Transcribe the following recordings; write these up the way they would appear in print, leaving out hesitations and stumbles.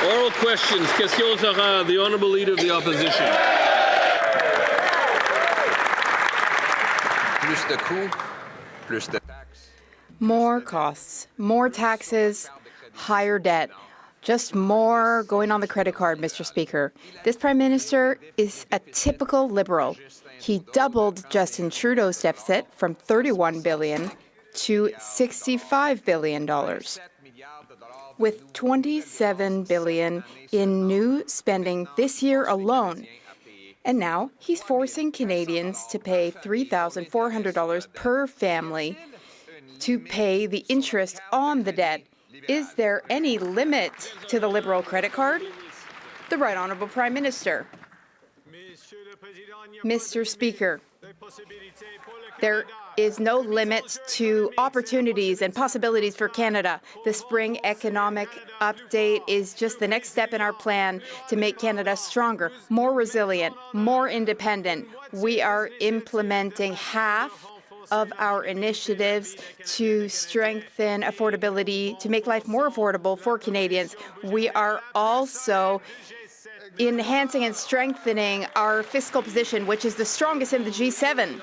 Oral questions. Questions orales. The Honourable Leader of the Opposition. Plus de coûts, plus de taxes. More costs, more taxes, higher debt. Just more going on the credit card, Mr. Speaker. This Prime Minister is a typical Liberal. He doubled Justin Trudeau's deficit from $31 billion to $65 billion, with $27 billion in new spending this year alone. And now he's forcing Canadians to pay $3,400 per family to pay the interest on the debt. Is there any limit to the Liberal credit card? The Right Honourable Prime Minister. Mr. Speaker, there is no limit to opportunities and possibilities for Canada. The spring economic update is just the next step in our plan to make Canada stronger, more resilient, more independent. We are implementing half of our initiatives to strengthen affordability, to make life more affordable for Canadians. We are also enhancing and strengthening our fiscal position, which is the strongest in the G7.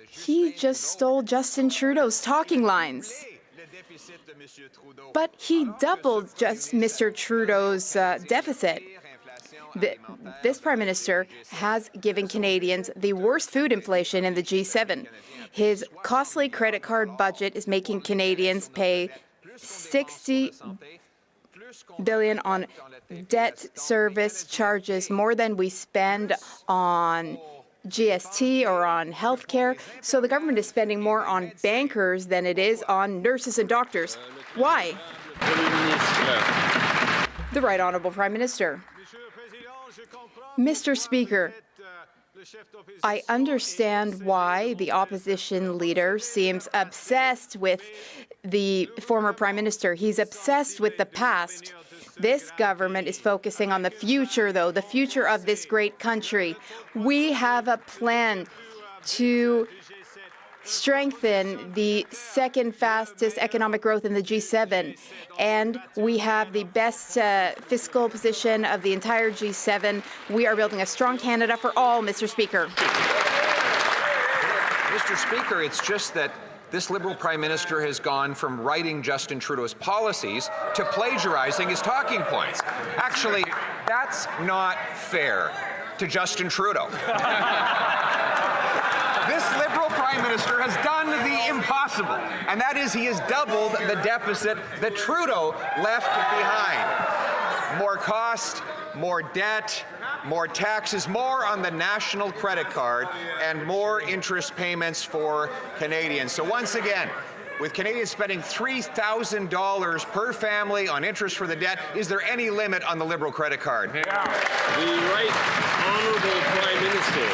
He just stole Justin Trudeau's talking lines. But he doubled just Mr. Trudeau's deficit. This Prime Minister has given Canadians the worst food inflation in the G7. His costly credit card budget is making Canadians pay $60 billion on debt service charges, more than we spend on GST or on health care. So the government is spending more on bankers than it is on nurses and doctors. Why? The Right Honourable Prime Minister. Mr. Speaker, I understand why the opposition leader seems obsessed with the former Prime Minister. He's obsessed with the past. This government is focusing on the future, though, the future of this great country. We have a plan to strengthen the second fastest economic growth in the G7, and we have the best fiscal position of the entire G7. We are building a strong Canada for all, Mr. Speaker. Mr. Speaker, it's just that this Liberal Prime Minister has gone from writing Justin Trudeau's policies to plagiarizing his talking points. Actually, that's not fair to Justin Trudeau. This Liberal Prime Minister has done the impossible, and that is he has doubled the deficit that Trudeau left behind. More cost, more debt, more taxes, more on the national credit card, and more interest payments for Canadians. So once again, with Canadians spending $3,000 per family on interest for the debt, is there any limit on the Liberal credit card? The Right Honourable Prime Minister.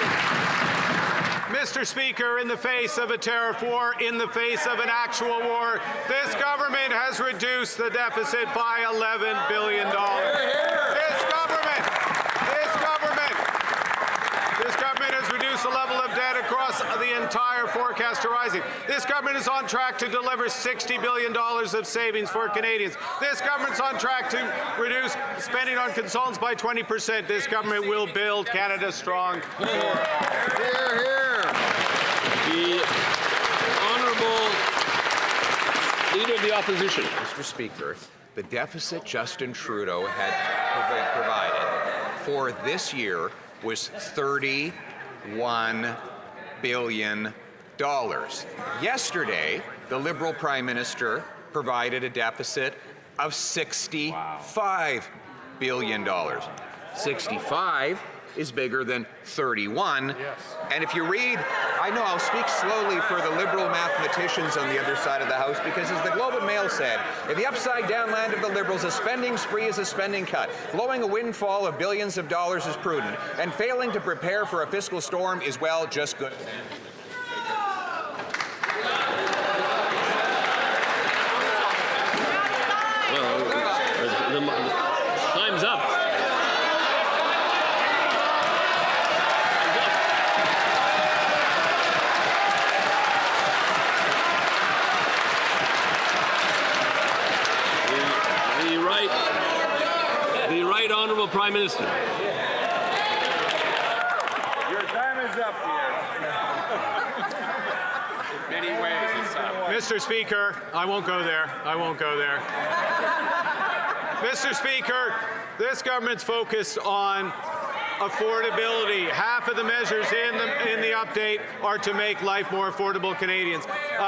Mr. Speaker, in the face of a tariff war, in the face of an actual war, this government has reduced the deficit by $11 billion. This government has reduced the level of debt across the entire forecast horizon. This government is on track to deliver $60 billion of savings for Canadians. This government's on track to reduce spending on consultants by 20%. This government will build Canada strong. Hear, hear. The Honourable Leader of the Opposition. Mr. Speaker, the deficit Justin Trudeau had provided for this year was $31 billion. Yesterday, the Liberal Prime Minister provided a deficit of $65 billion. 65 is bigger than 31. Yes. And if you read, I know I'll speak slowly for the Liberal mathematicians on the other side of the House, because as the Globe and Mail said, in the upside-down land of the Liberals, a spending spree is a spending cut. Blowing a windfall of billions of dollars is prudent, and failing to prepare for a fiscal storm is, well, just good. Time's up. Honourable Prime Minister. Your time is up, Pierre. In many ways, it's up. Mr. Speaker, I won't go there. I won't go there. Mr. Speaker, this government's focused on affordability. Half of the measures in the update are to make life more affordable Canadians.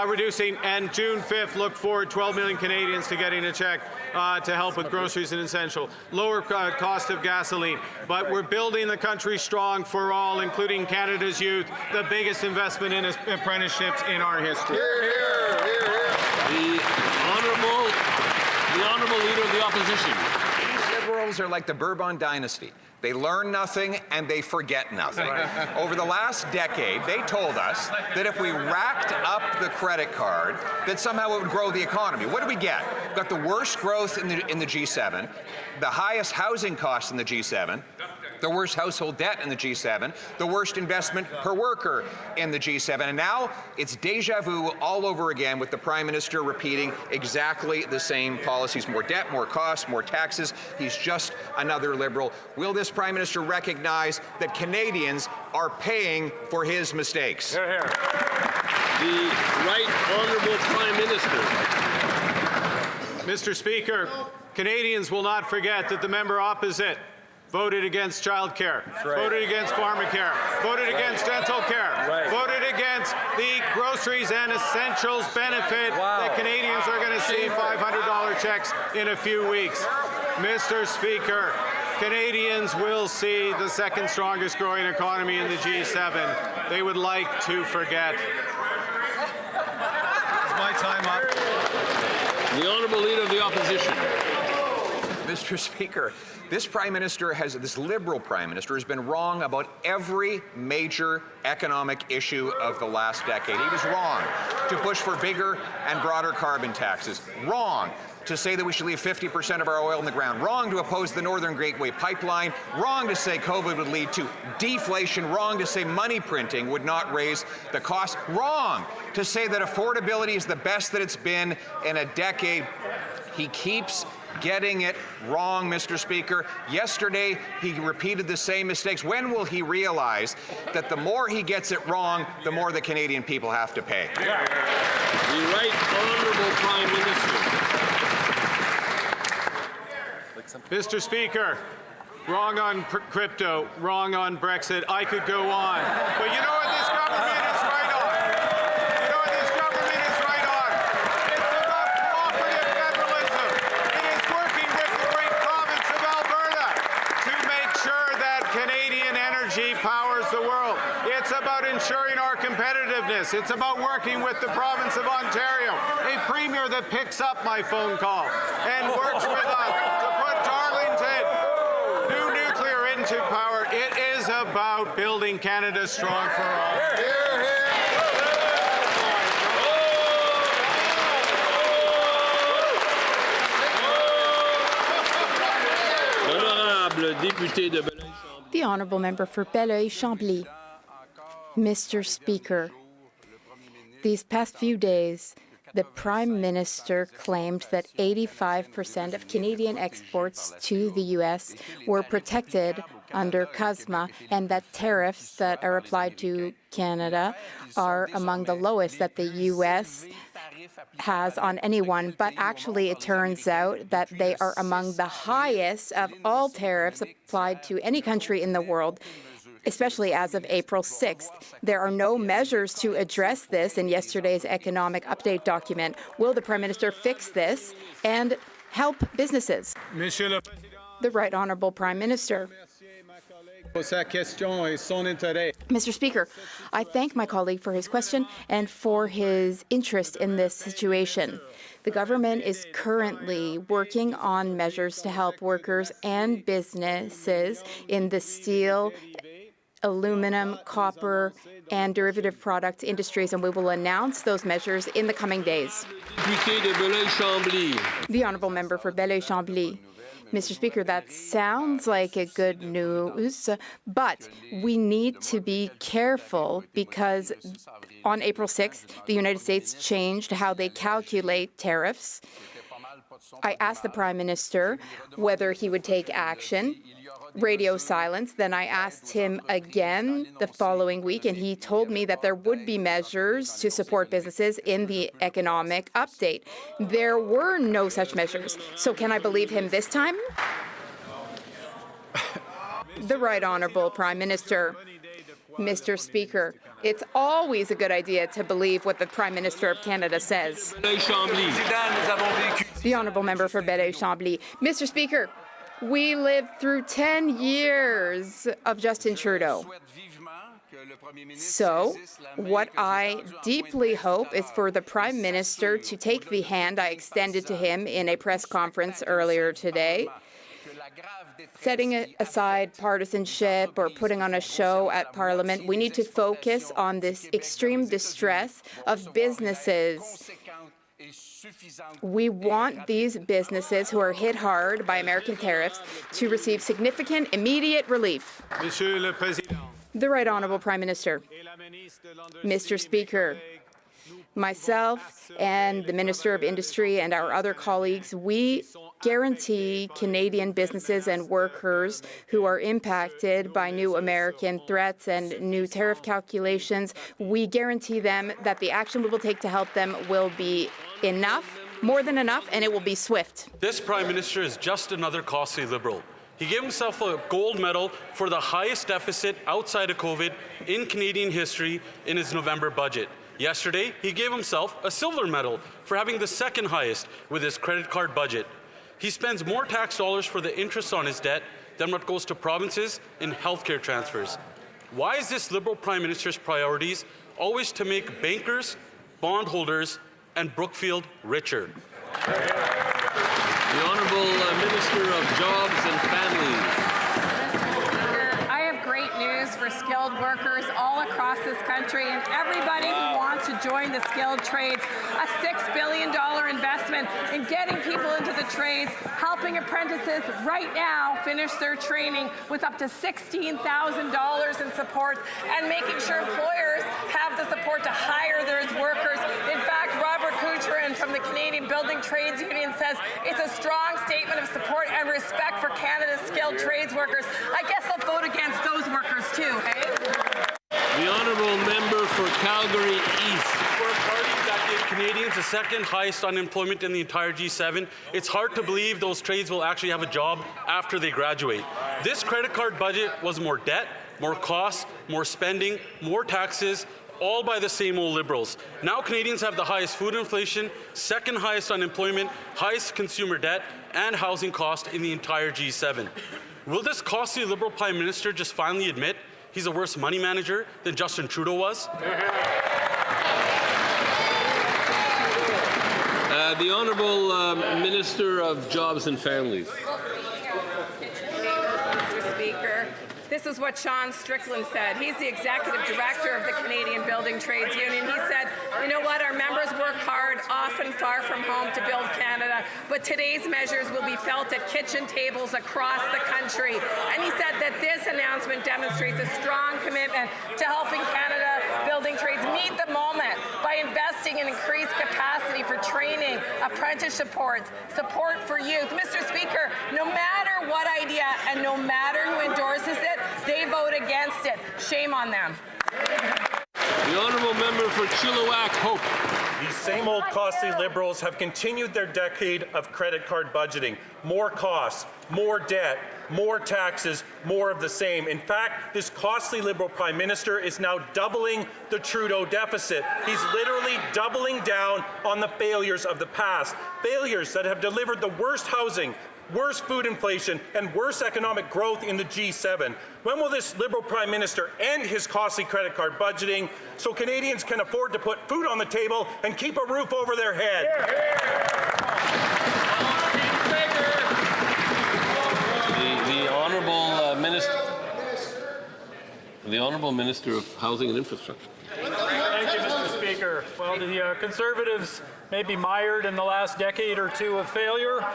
Reducing, and June 5th, look forward 12 million Canadians to getting a check to help with groceries and essential. Lower cost of gasoline. But we're building the country strong for all, including Canada's youth, the biggest investment in apprenticeships in our history. The Honourable Leader of the Opposition. These Liberals are like the Bourbon Dynasty. They learn nothing and they forget nothing. Over the last decade, they told us that if we racked up the credit card, that somehow it would grow the economy. What did we get? We got the worst growth in the G7, the highest housing costs in the G7, the worst household debt in the G7, the worst investment per worker in the G7. And now it's deja vu all over again with the Prime Minister repeating exactly the same policies. More debt, more costs, more taxes. He's just another Liberal. Will this Prime Minister recognize that Canadians are paying for his mistakes? The Right Honourable Prime Minister. Mr. Speaker, Canadians will not forget that the member opposite voted against childcare, voted against pharmacare, voted against dental care, voted against the groceries and essentials benefit that Canadians are going to see $500 checks in a few weeks. Mr. Speaker, Canadians will see the second strongest growing economy in the G7. They would like to forget. Is my time up? The Honourable Leader of the Opposition. Mr. Speaker, this Liberal Prime Minister has been wrong about every major economic issue of the last decade. He was wrong to push for bigger and broader carbon taxes. Wrong to say that we should leave 50% of our oil in the ground. Wrong to oppose the Northern Gateway Pipeline. Wrong to say COVID would lead to deflation. Wrong to say money printing would not raise the cost. Wrong to say that affordability is the best that it's been in a decade. He keeps getting it wrong, Mr. Speaker. Yesterday, he repeated the same mistakes. When will he realize that the more he gets it wrong, the more the Canadian people have to pay? The Right Honourable Prime Minister. Mr. Speaker, wrong on crypto, wrong on Brexit. I could go on. But you know what this government is right on? You know what this government is right on? It's about cooperative federalism. It is working with the great province of Alberta to make sure that Canadian energy powers the world. It's about ensuring our competitiveness. It's about working with the province of Ontario, a premier that picks up my phone call and works with us to put Darlington new nuclear into power. It is about building Canada strong for all. The Honourable Member for Belleuil-Chambly. Mr. Speaker, these past few days, the Prime Minister claimed that 85% of Canadian exports to the U.S. were protected under CUSMA and that tariffs that are applied to Canada are among the lowest that the U.S. has on anyone. But actually, it turns out that they are among the highest of all tariffs applied to any country in the world, especially as of April 6th. There are no measures to address this in yesterday's economic update document. Will the Prime Minister fix this and help businesses? The Right Honourable Prime Minister. Mr. Speaker, I thank my colleague for his question and for his interest in this situation. The government is currently working on measures to help workers and businesses in the steel, aluminum, copper, and derivative product industries, and we will announce those measures in the coming days. The Honourable Member for Belleuil-Chambly. Mr. Speaker, that sounds like a good news, but we need to be careful because on April 6th, the United States changed how they calculate tariffs, I asked the Prime Minister whether he would take action. Radio silence. Then I asked him again the following week, and he told me that there would be measures to support businesses in the economic update. There were no such measures. So can I believe him this time? The Right Honourable Prime Minister. Mr. Speaker, it's always a good idea to believe what the Prime Minister of Canada says. The Honourable Member for Belleuil-Chambly. Mr. Speaker, we lived through 10 years of Justin Trudeau. So, what I deeply hope is for the Prime Minister to take the hand I extended to him in a press conference earlier today. Setting aside partisanship or putting on a show at Parliament, we need to focus on this extreme distress of businesses. We want these businesses who are hit hard by American tariffs to receive significant immediate relief. The Right Honourable Prime Minister. Mr. Speaker, myself and the Minister of Industry and our other colleagues, we guarantee Canadian businesses and workers who are impacted by new American threats and new tariff calculations, we guarantee them that the action we will take to help them will be enough, more than enough, and it will be swift. This Prime Minister is just another costly Liberal. He gave himself a gold medal for the highest deficit outside of COVID in Canadian history in his November budget. Yesterday, he gave himself a silver medal for having the second highest with his credit card budget. He spends more tax dollars for the interest on his debt than what goes to provinces in healthcare transfers. Why is this Liberal Prime Minister's priorities always to make bankers, bondholders, and Brookfield richer? The Honourable Minister of Jobs and Families. I have great news for skilled workers all across this country and everybody who wants to join the skilled trades. A $6 billion investment in getting people into the trades, helping apprentices right now finish their training with up to $16,000 in support, and making sure employers have the support to hire their workers. In fact, Robert Kucherin from the Canadian Building Trades Union says it's a strong statement of support and respect for Canada's skilled trades workers. I guess I'll vote against those workers too, eh? The Honourable Member for Calgary East. For a party that gave Canadians the second highest unemployment in the entire G7, it's hard to believe those trades will actually have a job after they graduate. This credit card budget was more debt, more costs, more spending, more taxes, all by the same old Liberals. Now Canadians have the highest food inflation, second highest unemployment, highest consumer debt, and housing cost in the entire G7. Will this costly Liberal Prime Minister just finally admit he's a worse money manager than Justin Trudeau was? The Honourable Minister of Jobs and Families. Mr. Speaker, this is what Sean Strickland said. He's the Executive Director of the Canadian Building Trades Union. He said, you know what, our members work hard, often far from home, to build Canada, but today's measures will be felt at kitchen tables across the country. And he said that this announcement demonstrates a strong commitment to helping Canada building trades meet the moment by investing in increased capacity for training, apprentice supports, support for youth. Mr. Speaker, no matter what idea and no matter who endorses it, they vote against it. Shame on them. The Honourable Member for Chilliwack Hope. These same old costly Liberals have continued their decade of credit card budgeting. More costs, more debt, more taxes, more of the same. In fact, this costly Liberal Prime Minister is now doubling the Trudeau deficit. He's literally doubling down on the failures of the past. Failures that have delivered the worst housing, worse food inflation, and worse economic growth in the G7. When will this Liberal Prime Minister end his costly credit card budgeting so Canadians can afford to put food on the table and keep a roof over their head? The Honourable Minister of Housing and Infrastructure. Thank you, Mr. Speaker. Well, the Conservatives may be mired in the last decade or two of failure.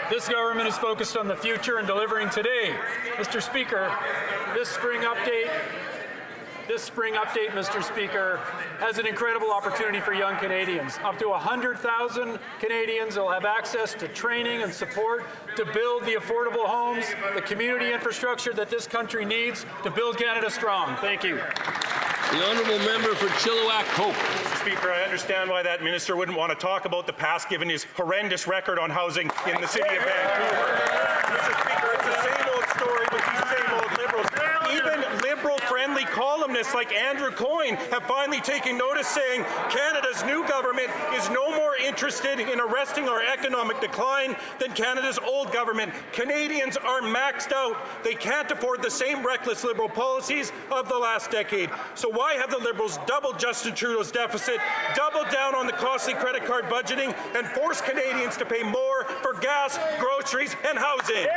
This government is focused on the future and delivering today. Mr. Speaker, this spring update this spring update, Mr. Speaker, has an incredible opportunity for young Canadians. Up to 100,000 Canadians will have access to training and support to build the affordable homes, the community infrastructure that this country needs to build Canada strong. Thank you. The honourable member for Chilliwack Hope. Mr. Speaker, I understand why that minister wouldn't want to talk about the past, given his horrendous record on housing in the city of Vancouver. Mr. Speaker, it's the same old story with these same old Liberals. Even Liberal-friendly columnists like Andrew Coyne have finally taken notice, saying Canada's new government is no more interested in arresting our economic decline than Canada's old government. Canadians are maxed out. They can't afford the same reckless Liberal policies of the last decade. So why have the Liberals doubled Justin Trudeau's deficit, doubled down on the costly credit card budgeting, and forced Canadians to pay more for gas, groceries, and housing?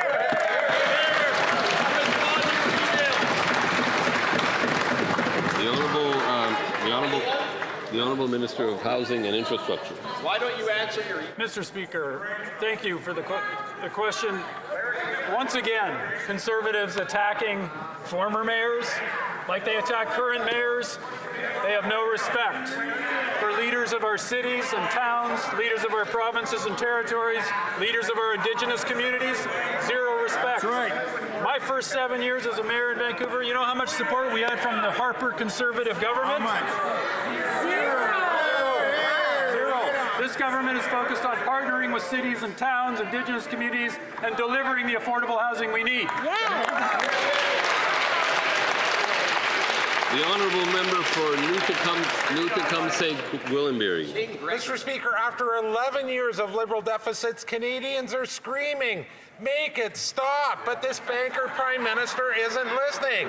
The Honourable Minister of Housing and Infrastructure. Why don't you answer your... Mr. Speaker, thank you for the question. Once again, Conservatives attacking former mayors like they attack current mayors. They have no respect for leaders of our cities and towns, leaders of our provinces and territories, leaders of our Indigenous communities. Zero respect. That's right. My first 7 years as a mayor in Vancouver, you know how much support we had from the Harper Conservative government? This government is focused on partnering with cities and towns, Indigenous communities, and delivering the affordable housing we need. The honourable member for Newtecumseh Gwillimbury. Mr. Speaker, after 11 years of Liberal deficits, Canadians are screaming, make it stop. But this banker Prime Minister isn't listening.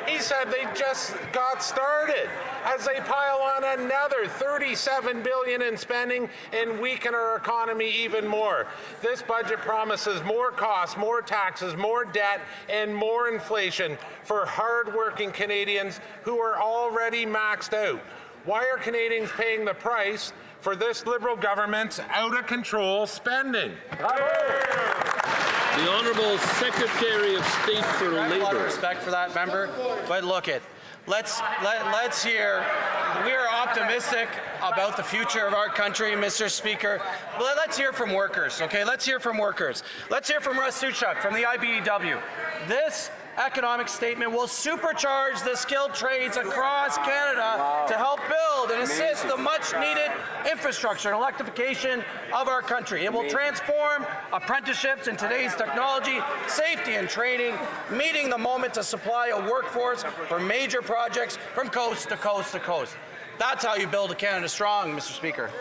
He said they just got started as they pile on another $37 billion in spending and weaken our economy even more. This budget promises more costs, more taxes, more debt, and more inflation for hard-working Canadians who are already maxed out. Why are Canadians paying the price for this Liberal government's out-of-control spending? The Honourable Secretary of State for Labour. I have a lot of respect for that member, but look it. Let's hear. We are optimistic about the future of our country, Mr. Speaker. But let's hear from workers, okay? Let's hear from workers. Let's hear from Russ Suchuk from the IBEW. This economic statement will supercharge the skilled trades across Canada to help build and assist the much-needed infrastructure and electrification of our country. It will transform apprenticeships in today's technology, safety and training, meeting the moment to supply a workforce for major projects from coast to coast to coast. That's how you build a Canada strong, Mr. Speaker.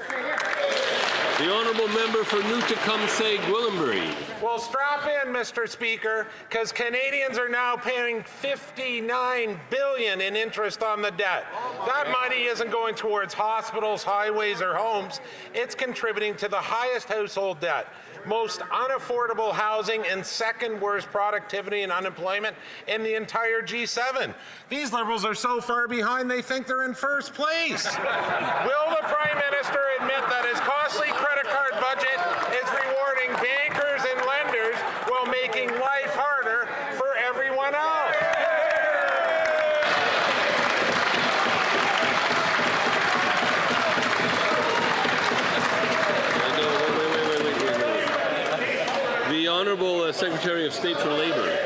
The honourable member for Newtecumseh Gwillimbury. Well, strap in, Mr. Speaker, because Canadians are now paying $59 billion in interest on the debt. That money isn't going towards hospitals, highways, or homes. It's contributing to the highest household debt, most unaffordable housing, and second worst productivity and unemployment in the entire G7. These Liberals are so far behind they think they're in first place. Will the Prime Minister admit that his costly credit card budget is rewarding bankers and lenders while making life harder for everyone else? The Honourable Secretary of State for Labour.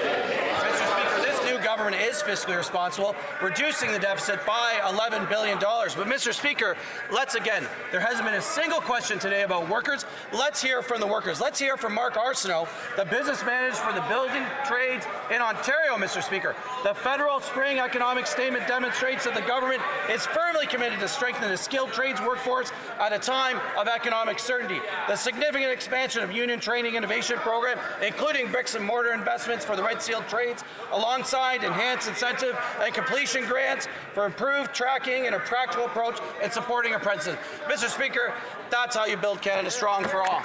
Is fiscally responsible, reducing the deficit by $11 billion. But Mr. Speaker, there hasn't been a single question today about workers. Let's hear from the workers. Let's hear from Mark Arsenault, the business manager for the building trades in Ontario, Mr. Speaker. The federal spring economic statement demonstrates that the government is firmly committed to strengthen the skilled trades workforce at a time of economic certainty. The significant expansion of union training innovation program, including bricks and mortar investments for the red sealed trades, alongside enhanced incentive and completion grants for improved tracking and a practical approach in supporting apprentices. Mr. Speaker, that's how you build Canada strong for all.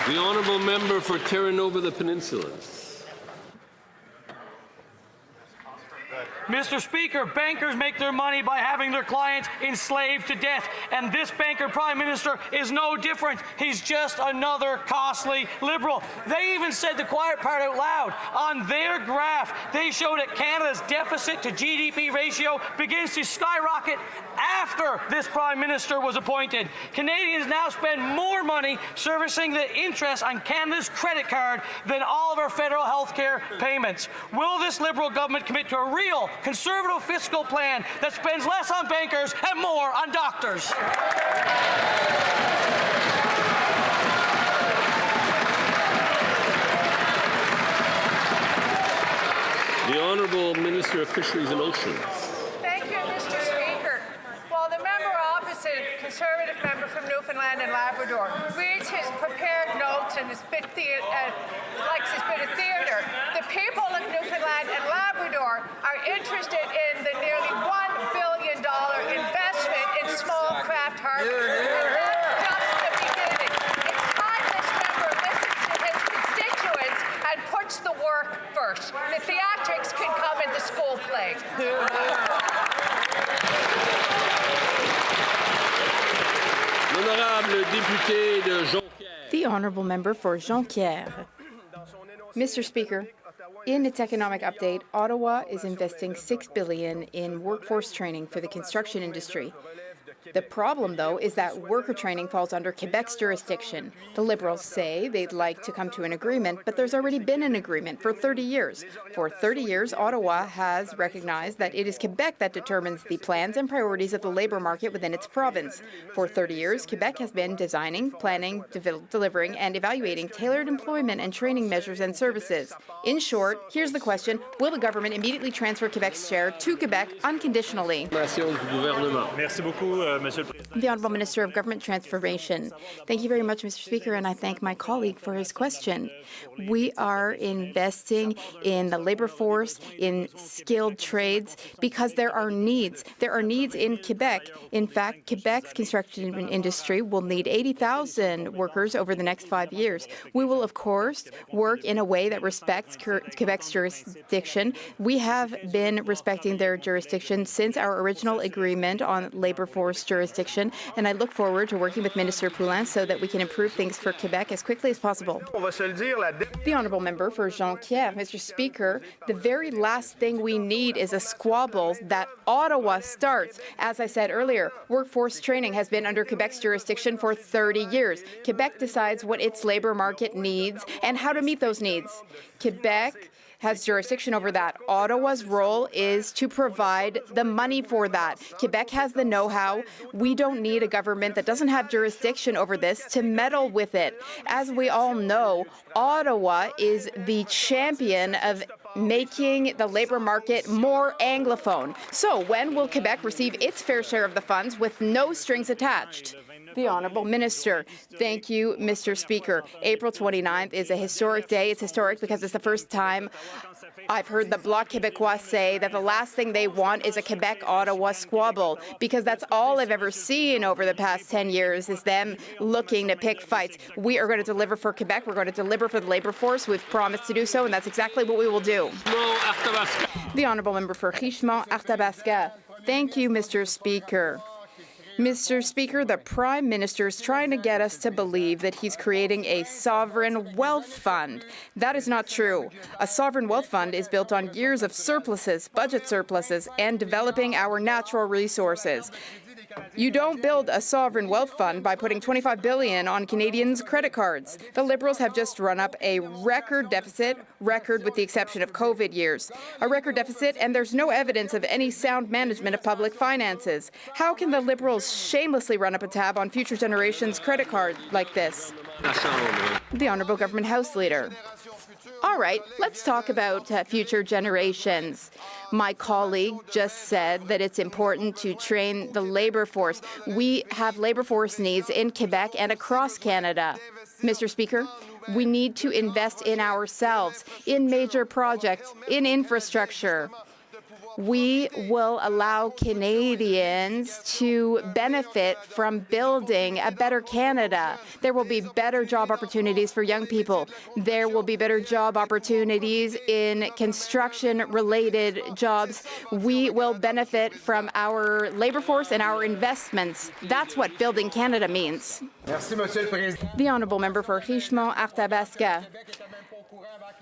The honourable member for Terranova the Peninsula. Mr. Speaker, bankers make their money by having their clients enslaved to death, and this banker Prime Minister is no different. He's just another costly Liberal. They even said the quiet part out loud. On their graph, they showed that Canada's deficit to GDP ratio begins to skyrocket after this Prime Minister was appointed. Canadians now spend more money servicing the interest on Canada's credit card than all of our federal health care payments. Will this Liberal government commit to a real conservative fiscal plan that spends less on bankers and more on doctors? The Honourable Minister of Fisheries and Oceans. Thank you, Mr. Speaker. While the member opposite, Conservative member from Newfoundland and Labrador, reads his prepared notes and likes his bit of theatre, the people of Newfoundland and Labrador are interested in the nearly $1 billion investment in small craft harbors. And that's just the beginning. It's time this member listens to his constituents and puts the work first. The theatrics can come in the school play. L'honorable député de Jonquière. The honourable member for Jonquière. Mr. Speaker, in its economic update, Ottawa is investing $6 billion in workforce training for the construction industry. The problem, though, is that worker training falls under Quebec's jurisdiction. The Liberals say they'd like to come to an agreement, but there's already been an agreement for 30 years. For 30 years, Ottawa has recognized that it is Quebec that determines the plans and priorities of the labour market within its province. For 30 years, Quebec has been designing, planning, delivering, and evaluating tailored employment and training measures and services. In short, here's the question: will the government immediately transfer Quebec's share to Quebec unconditionally? The Honourable Minister of Government Transformation. Thank you very much, Mr. Speaker, and I thank my colleague for his question. We are investing in the labour force, in skilled trades, because there are needs. There are needs in Quebec. In fact, Quebec's construction industry will need 80,000 workers over the next 5 years. We will, of course, work in a way that respects Quebec's jurisdiction. We have been respecting their jurisdiction since our original agreement on labour force jurisdiction, and I look forward to working with Minister Poulin so that we can improve things for Quebec as quickly as possible. The honourable member for Jonquière. Mr. Speaker, the very last thing we need is a squabble that Ottawa starts. As I said earlier, workforce training has been under Quebec's jurisdiction for 30 years. Quebec decides what its labour market needs and how to meet those needs. Quebec has jurisdiction over that. Ottawa's role is to provide the money for that. Quebec has the know-how. We don't need a government that doesn't have jurisdiction over this to meddle with it. As we all know, Ottawa is the champion of making the labour market more Anglophone. So when will Quebec receive its fair share of the funds with no strings attached? The Honourable Minister. Thank you, Mr. Speaker. April 29th is a historic day. It's historic because it's the first time I've heard the Bloc Québécois say that the last thing they want is a Quebec-Ottawa squabble, because that's all I've ever seen over the past 10 years is them looking to pick fights. We are going to deliver for Quebec. We're going to deliver for the labour force. We've promised to do so, and that's exactly what we will do. The Honourable Member for Richemont-Arthabasca. Thank you, Mr. Speaker. Mr. Speaker, the Prime Minister is trying to get us to believe that he's creating a sovereign wealth fund. That is not true. A sovereign wealth fund is built on years of surpluses, budget surpluses, and developing our natural resources. You don't build a sovereign wealth fund by putting $25 billion on Canadians' credit cards. The Liberals have just run up a record deficit, record with the exception of COVID years. A record deficit, and there's no evidence of any sound management of public finances. How can the Liberals shamelessly run up a tab on future generations' credit card like this? The Honourable Government House Leader. All right, let's talk about future generations. My colleague just said that it's important to train the labour force. We have labour force needs in Quebec and across Canada. Mr. Speaker, we need to invest in ourselves, in major projects, in infrastructure. We will allow Canadians to benefit from building a better Canada. There will be better job opportunities for young people. There will be better job opportunities in construction-related jobs. We will benefit from our labor force and our investments. That's what building Canada means. The honourable member for Richemont-Arthabasca.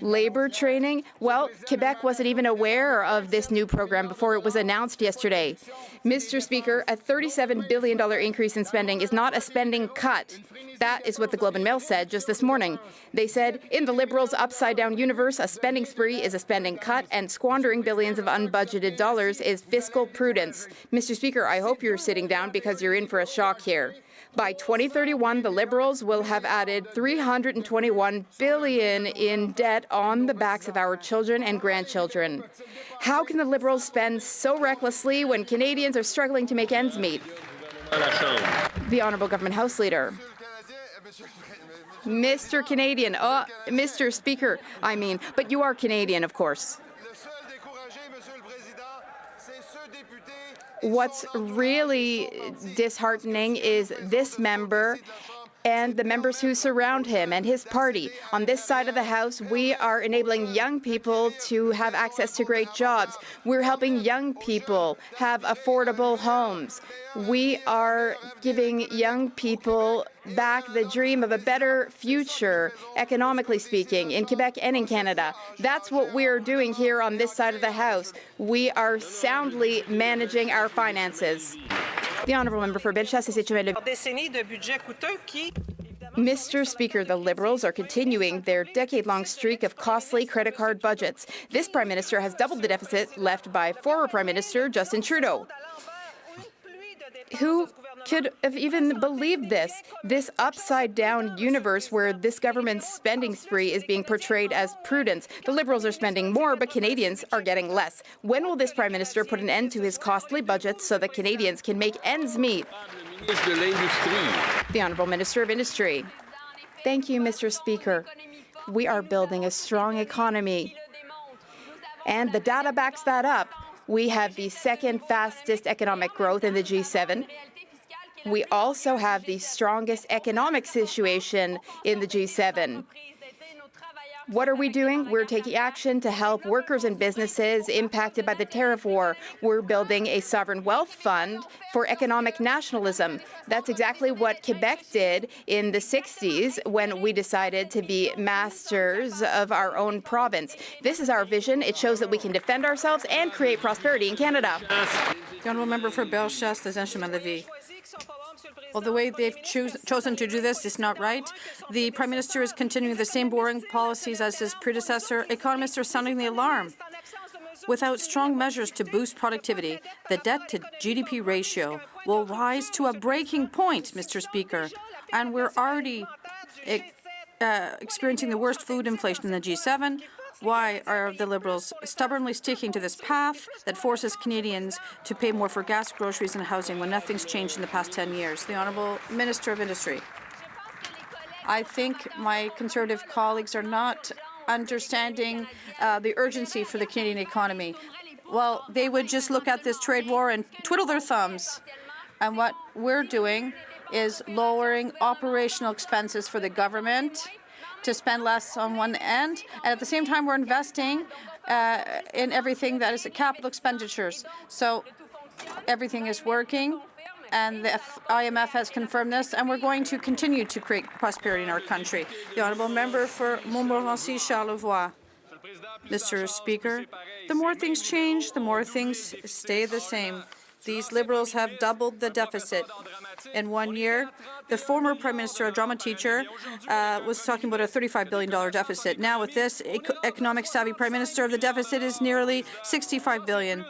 Labor training? Well, Quebec wasn't even aware of this new program before it was announced yesterday. Mr. Speaker, a $37 billion increase in spending is not a spending cut. That is what the Globe and Mail said just this morning. They said, in the Liberals' upside-down universe, a spending spree is a spending cut, and squandering billions of unbudgeted dollars is fiscal prudence. Mr. Speaker, I hope you're sitting down because you're in for a shock here. By 2031, the Liberals will have added $321 billion in debt on the backs of our children and grandchildren. How can the Liberals spend so recklessly when Canadians are struggling to make ends meet? The Honourable Government House Leader. Mr. Canadian, Mr. Speaker, I mean, but you are Canadian, of course. What's really disheartening is this member and the members who surround him and his party. On this side of the House, we are enabling young people to have access to great jobs. We're helping young people have affordable homes. We are giving young people back the dream of a better future, economically speaking, in Quebec and in Canada. That's what we're doing here on this side of the House. We are soundly managing our finances. The honourable member for Bellechasse-Etchemin. Mr. Speaker, the Liberals are continuing their decade-long streak of costly credit card budgets. This Prime Minister has doubled the deficit left by former Prime Minister Justin Trudeau. Who could have even believed this upside-down universe where this government's spending spree is being portrayed as prudence? The Liberals are spending more, but Canadians are getting less. When will this Prime Minister put an end to his costly budget so that Canadians can make ends meet? The Honourable Minister of Industry. Thank you, Mr. Speaker. We are building a strong economy, and the data backs that up. We have the second fastest economic growth in the G7. We also have the strongest economic situation in the G7. What are we doing? We're taking action to help workers and businesses impacted by the tariff war. We're building a sovereign wealth fund for economic nationalism. That's exactly what Quebec did in the 60s when we decided to be masters of our own province. This is our vision. It shows that we can defend ourselves and create prosperity in Canada. The honourable member for Bellechasse-Saint-Jean-Lévis. Well, the way they've chosen to do this is not right. The Prime Minister is continuing the same boring policies as his predecessor. Economists are sounding the alarm. Without strong measures to boost productivity, the debt-to-GDP ratio will rise to a breaking point, Mr. Speaker. And we're already experiencing the worst food inflation in the G7. Why are the Liberals stubbornly sticking to this path that forces Canadians to pay more for gas, groceries and housing when nothing's changed in the past 10 years? The Honourable Minister of Industry. I think my Conservative colleagues are not understanding the urgency for the Canadian economy. Well, they would just look at this trade war and twiddle their thumbs. And what we're doing is lowering operational expenses for the government to spend less on one end, and at the same time we're investing in everything that is capital expenditures. So everything is working, and the IMF has confirmed this, and we're going to continue to create prosperity in our country. The honourable member for Montmorency-Charlevoix. Mr. Speaker, the more things change, the more things stay the same. These Liberals have doubled the deficit in 1 year. The former Prime Minister, a drama teacher, was talking about a $35 billion deficit. Now with this economic savvy Prime Minister, the deficit is nearly $65 billion.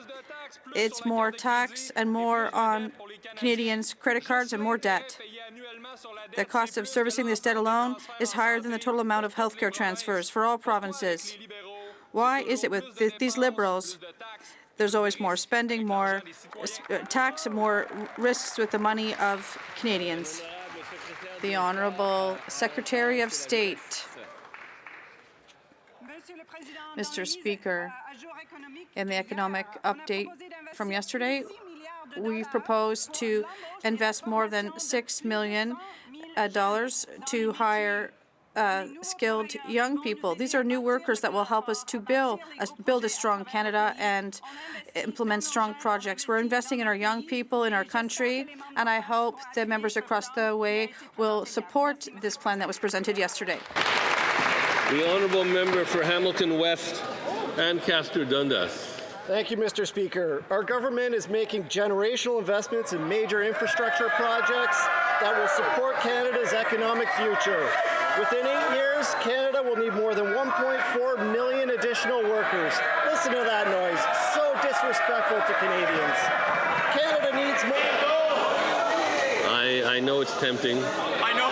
It's more tax and more on Canadians' credit cards and more debt. The cost of servicing this debt alone is higher than the total amount of healthcare transfers for all provinces. Why is it with these Liberals there's always more spending, more tax, and more risks with the money of Canadians? The Honourable Secretary of State. Mr. Speaker, In the economic update from yesterday, we've proposed to invest more than $6 million to hire skilled young people. These are new workers that will help us to build a strong Canada and implement strong projects. We're investing in our young people in our country, and I hope the members across the way will support this plan that was presented yesterday. The honourable member for Hamilton West, Ancaster Dundas. Thank you, Mr. Speaker. Our government is making generational investments in major infrastructure projects that will support Canada's economic future. Within 8 years, Canada will need more than 1.4 million additional workers. Listen to that noise. So disrespectful to Canadians. Canada needs more gold. I know it's tempting. I know.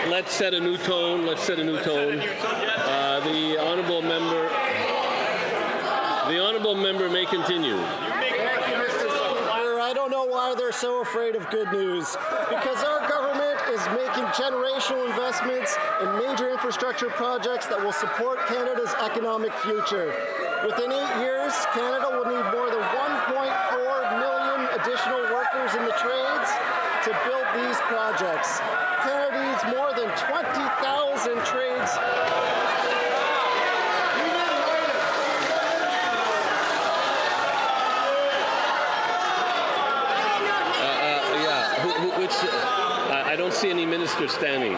Let's set a new tone. Let's set a new tone. The honourable member may continue. Thank you, Mr. Speaker. I don't know why they're so afraid of good news. Because our government is making generational investments in major infrastructure projects that will support Canada's economic future. Within 8 years, Canada will need more than 1.4 million additional workers in the trades to build these projects. Canada needs more than 20,000 trades. I don't see any minister standing.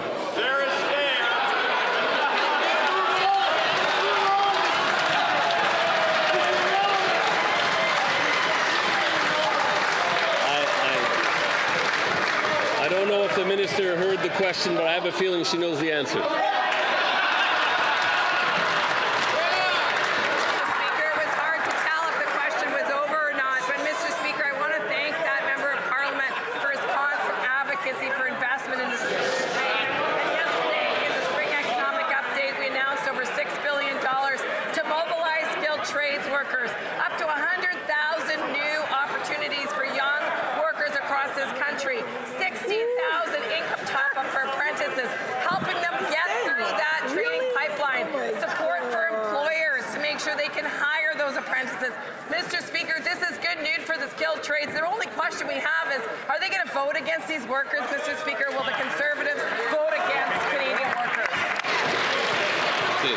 I don't know if the minister heard the question, but I have a feeling she knows the answer. Workers, up to 100,000 new opportunities for young workers across this country, 16,000 income top-up for apprentices, helping them get through that training pipeline, support for employers to make sure they can hire those apprentices. Mr. Speaker, this is good news for the skilled trades. The only question we have is, are they going to vote against these workers, Mr. Speaker? Will the Conservatives vote against Canadian workers? Okay.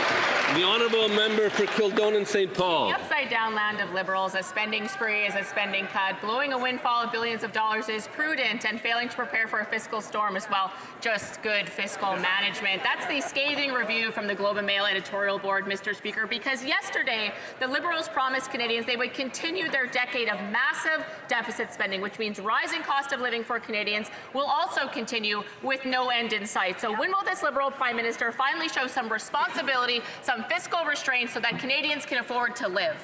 The honourable member for Kildonan St. Paul. The upside-down land of Liberals, a spending spree is a spending cut. Blowing a windfall of billions of dollars is prudent, and failing to prepare for a fiscal storm is, well, just good fiscal management. That's the scathing review from the Globe and Mail editorial board, Mr. Speaker, because yesterday the Liberals promised Canadians they would continue their decade of massive deficit spending, which means rising cost of living for Canadians will also continue with no end in sight. So when will this Liberal Prime Minister finally show some responsibility, some fiscal restraint, so that Canadians can afford to live?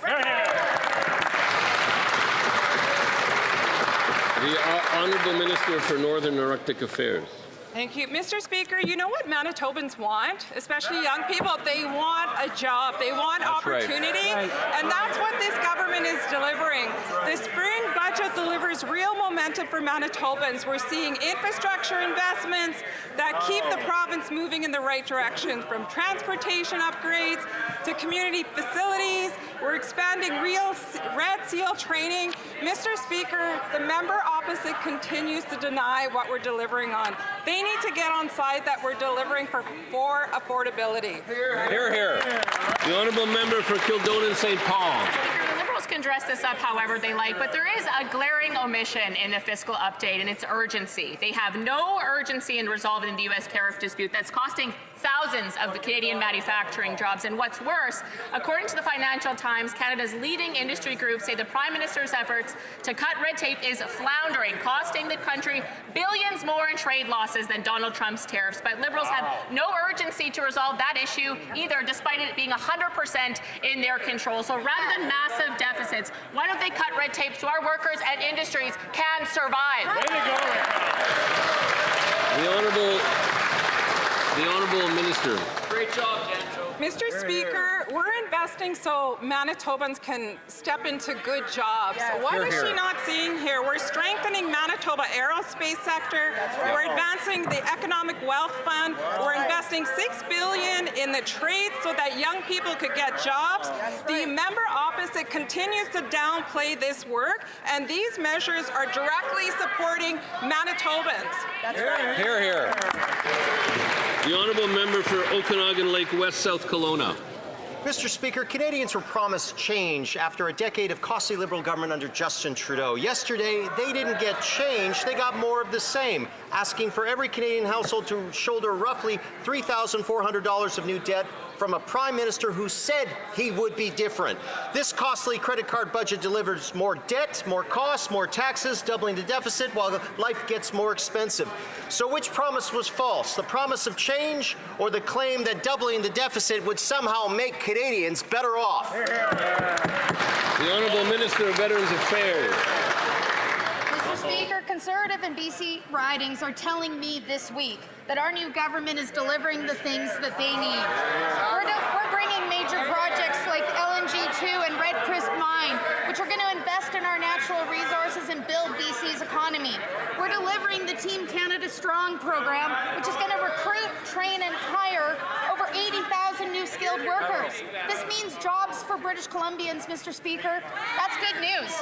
The Honourable Minister for Northern Arctic Affairs. Thank you. Mr. Speaker, you know what Manitobans want, especially young people? They want a job. They want opportunity. Right. And that's what this government is delivering. The spring budget delivers real momentum for Manitobans. We're seeing infrastructure investments that keep the province moving in the right direction, from transportation upgrades to community facilities. We're expanding real Red Seal training. Mr. Speaker, the member opposite continues to deny what we're delivering on. They need to get on side that we're delivering for affordability. Hear, hear. The honourable member for Kildonan St. Paul. The Liberals can dress this up however they like, but there is a glaring omission in the fiscal update, and it's urgency. They have no urgency in resolving the U.S. tariff dispute that's costing thousands of the Canadian manufacturing jobs. And what's worse, according to the Financial Times, Canada's leading industry groups say the Prime Minister's efforts to cut red tape is floundering, costing the country billions more in trade losses than Donald Trump's tariffs. But Liberals have no urgency to resolve that issue either, despite it being 100% in their control. So rather than massive deficits, why don't they cut red tape so our workers and industries can survive? The honourable Honourable Minister. Great job, Janto. Mr. Speaker, we're investing so Manitobans can step into good jobs. What is she not seeing here? We're strengthening Manitoba aerospace sector. We're advancing the Economic Wealth Fund. We're investing $6 billion in the trades so that young people could get jobs. The member opposite continues to downplay this work, and these measures are directly supporting Manitobans. That's right. Hear, hear. The Honourable Member for Okanagan Lake West, South Kelowna. Mr. Speaker, Canadians were promised change after a decade of costly Liberal government under Justin Trudeau. Yesterday, they didn't get change, they got more of the same, asking for every Canadian household to shoulder roughly $3,400 of new debt from a Prime Minister who said he would be different. This costly credit card budget delivers more debt, more costs, more taxes, doubling the deficit while life gets more expensive. So which promise was false? The promise of change or the claim that doubling the deficit would somehow make Canadians better off? The Honourable Minister of Veterans Affairs. Mr. Speaker, Conservative and BC ridings are telling me this week that our new government is delivering the things that they need. We're bringing major projects like LNG 2 and Red Crisp Mine, which are going to invest in our natural resources and build BC's economy. We're delivering the Team Canada Strong program, which is going to recruit, train, and hire over 80,000 new skilled workers. This means jobs for British Columbians, Mr. Speaker. That's good news.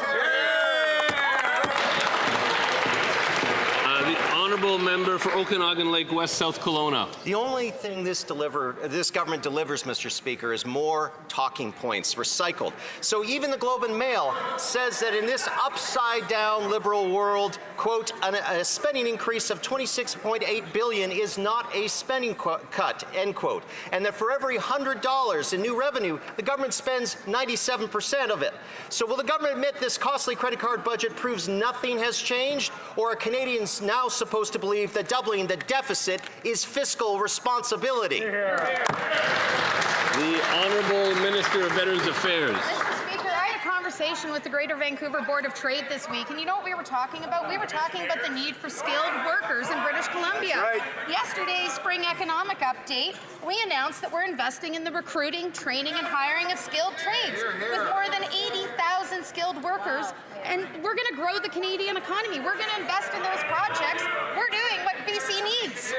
The Honourable Member for Okanagan Lake West, South Kelowna. The only thing this government delivers, Mr. Speaker, is more talking points, recycled. So even the Globe and Mail says that in this upside-down Liberal world, quote, a spending increase of $26.8 billion is not a spending cut, end quote. And that for every $100 in new revenue, the government spends 97% of it. So will the government admit this costly credit card budget proves nothing has changed, or are Canadians now supposed to believe that doubling the deficit is fiscal responsibility? The Honourable Minister of Veterans Affairs. Mr. Speaker, I had a conversation with the Greater Vancouver Board of Trade this week, and you know what we were talking about? We were talking about the need for skilled workers in British Columbia. Right. Yesterday's spring economic update, we announced that we're investing in the recruiting, training, and hiring of skilled trades with more than 80,000 skilled workers, and we're going to grow the Canadian economy. We're going to invest in those projects. We're doing what BC needs.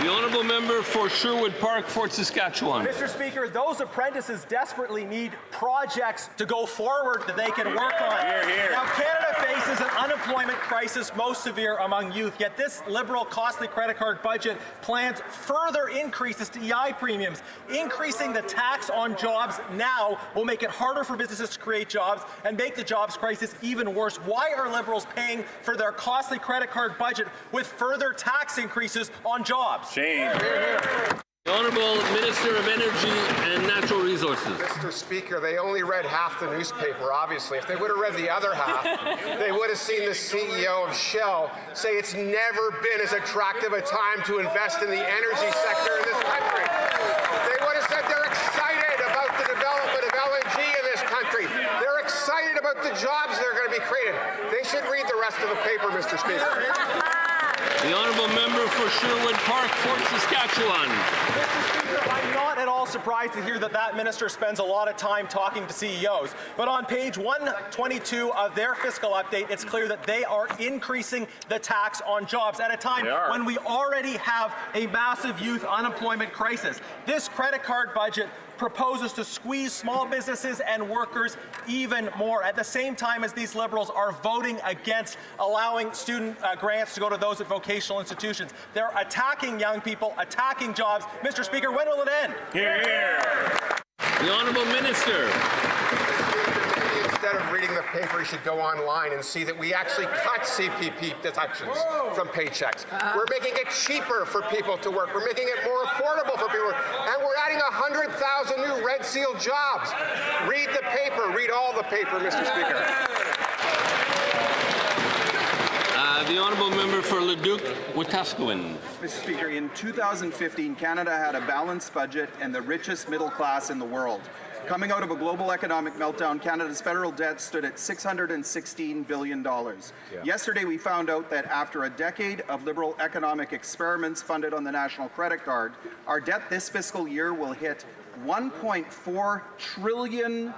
The Honourable Member for Sherwood Park, Fort Saskatchewan. Mr. Speaker, those apprentices desperately need projects to go forward that they can work on. Now, Canada faces an unemployment crisis most severe among youth, yet this Liberal costly credit card budget plans further increases to EI premiums. Increasing the tax on jobs now will make it harder for businesses to create jobs and make the jobs crisis even worse. Why are Liberals paying for their costly credit card budget with further tax increases on jobs? Shame. The Honourable Minister of Energy and Natural Resources. Mr. Speaker, they only read half the newspaper, obviously. If they would have read the other half, they would have seen the CEO of Shell say it's never been as attractive a time to invest in the energy sector in this country. They would have said they're excited about the development of LNG in this country. They're excited about the jobs that are going to be created. They should read the rest of the paper, Mr. Speaker. The Honourable Member for Sherwood Park, Fort Saskatchewan. Mr. Speaker, I'm not at all surprised to hear that minister spends a lot of time talking to CEOs. But on page 122 of their fiscal update, it's clear that they are increasing the tax on jobs at a time when we already have a massive youth unemployment crisis. This credit card budget proposes to squeeze small businesses and workers even more at the same time as these Liberals are voting against allowing student grants to go to those at vocational institutions. They're attacking young people, attacking jobs. Mr. Speaker, when will it end? Hear, hear. The Honourable Minister. Instead of reading the paper, you should go online and see that we actually cut CPP deductions from paychecks. We're making it cheaper for people to work. We're making it more affordable for people. And we're adding 100,000 new Red Seal jobs. Read the paper. Read all the paper, Mr. Speaker. The Honourable Member for Leduc, Wetaskiwin. Mr. Speaker, in 2015, Canada had a balanced budget and the richest middle class in the world. Coming out of a global economic meltdown, Canada's federal debt stood at $616 billion. Yesterday, we found out that after a decade of liberal economic experiments funded on the national credit card, our debt this fiscal year will hit $1.4 trillion.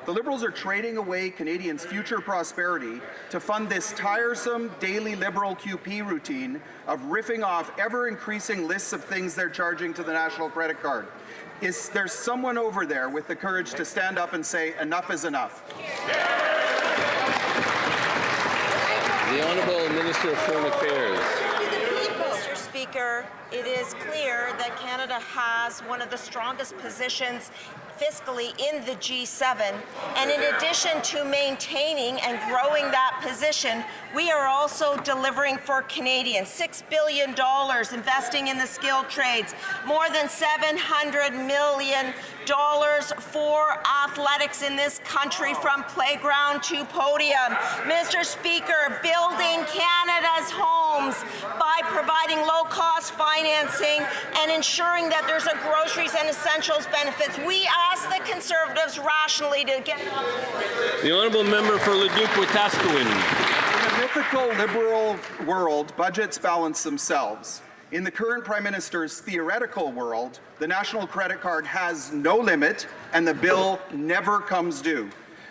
The Liberals are trading away Canadians' future prosperity to fund this tiresome daily Liberal QP routine of riffing off ever-increasing lists of things they're charging to the national credit card. Is there someone over there with the courage to stand up and say, enough is enough? The Honourable Minister of Foreign Affairs. Mr. Speaker, it is clear that Canada has one of the strongest positions fiscally in the G7, and in addition to maintaining and growing that position, we are also delivering for Canadians. $6 billion investing in the skilled trades, more than $700 million for athletics in this country from playground to podium. Mr. Speaker, building Canada's homes by providing low-cost financing and ensuring that there's a groceries and essentials benefits. We ask the Conservatives rationally to get... The Honourable Member for Leduc-Wetaskiwin. In a mythical Liberal world, budgets balance themselves. In the current Prime Minister's theoretical world, the national credit card has no limit and the bill never comes due.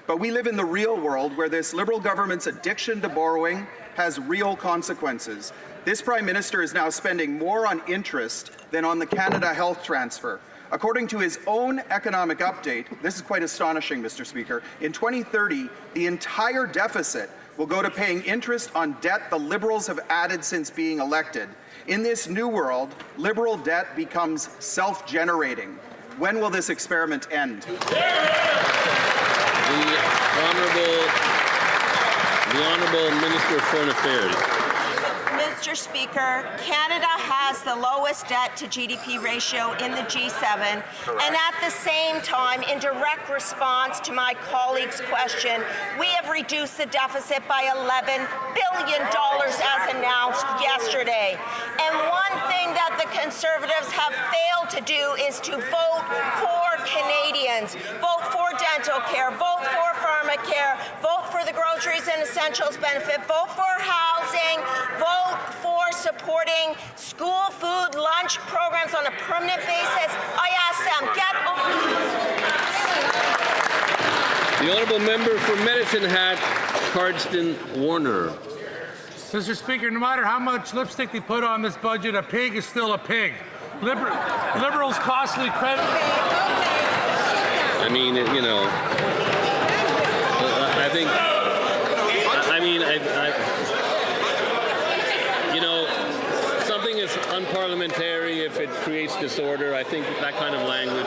But we live in the real world where this Liberal government's addiction to borrowing has real consequences. This Prime Minister is now spending more on interest than on the Canada Health transfer. According to his own economic update, this is quite astonishing, Mr. Speaker, in 2030, the entire deficit will go to paying interest on debt the Liberals have added since being elected. In this new world, Liberal debt becomes self-generating. When will this experiment end? The Honourable Minister of Foreign Affairs. Mr. Speaker, Canada has the lowest debt to GDP ratio in the G7, and at the same time, in direct response to my colleague's question, we have reduced the deficit by $11 billion as announced yesterday. And one thing that the Conservatives have failed to do is to vote for Canadians, vote for dental care, vote for pharmacare, vote for the groceries and essentials benefit, vote for housing, vote for supporting school food lunch programs on a permanent basis. I ask them, get The Honourable Member for Medicine Hat, Cardston Warner. Mr. Speaker, no matter how much lipstick they put on this budget, a pig is still a pig. Liberals' costly credit... I mean, you know, I think, you know, something is unparliamentary if it creates disorder. I think that kind of language,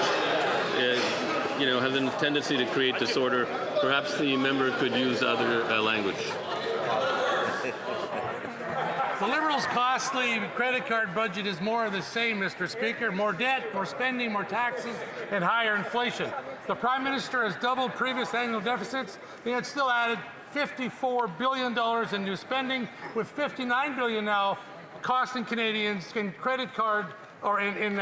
you know, has a tendency to create disorder. Perhaps the member could use other language. The Liberals' costly credit card budget is more of the same, Mr. Speaker. More debt, more spending, more taxes, and higher inflation. The Prime Minister has doubled previous annual deficits, and yet still added $54 billion in new spending, with $59 billion now costing Canadians in credit card or in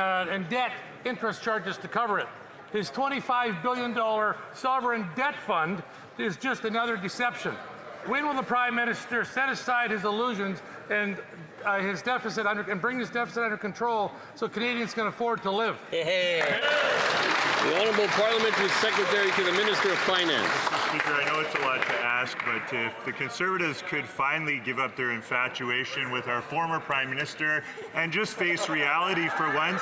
debt interest charges to cover it. His $25 billion sovereign debt fund is just another deception. When will the Prime Minister set aside his illusions and his deficit and bring this deficit under control so Canadians can afford to live? The Honourable Parliamentary Secretary to the Minister of Finance. Mr. Speaker, I know it's a lot to ask, but if the Conservatives could finally give up their infatuation with our former Prime Minister and just face reality for once.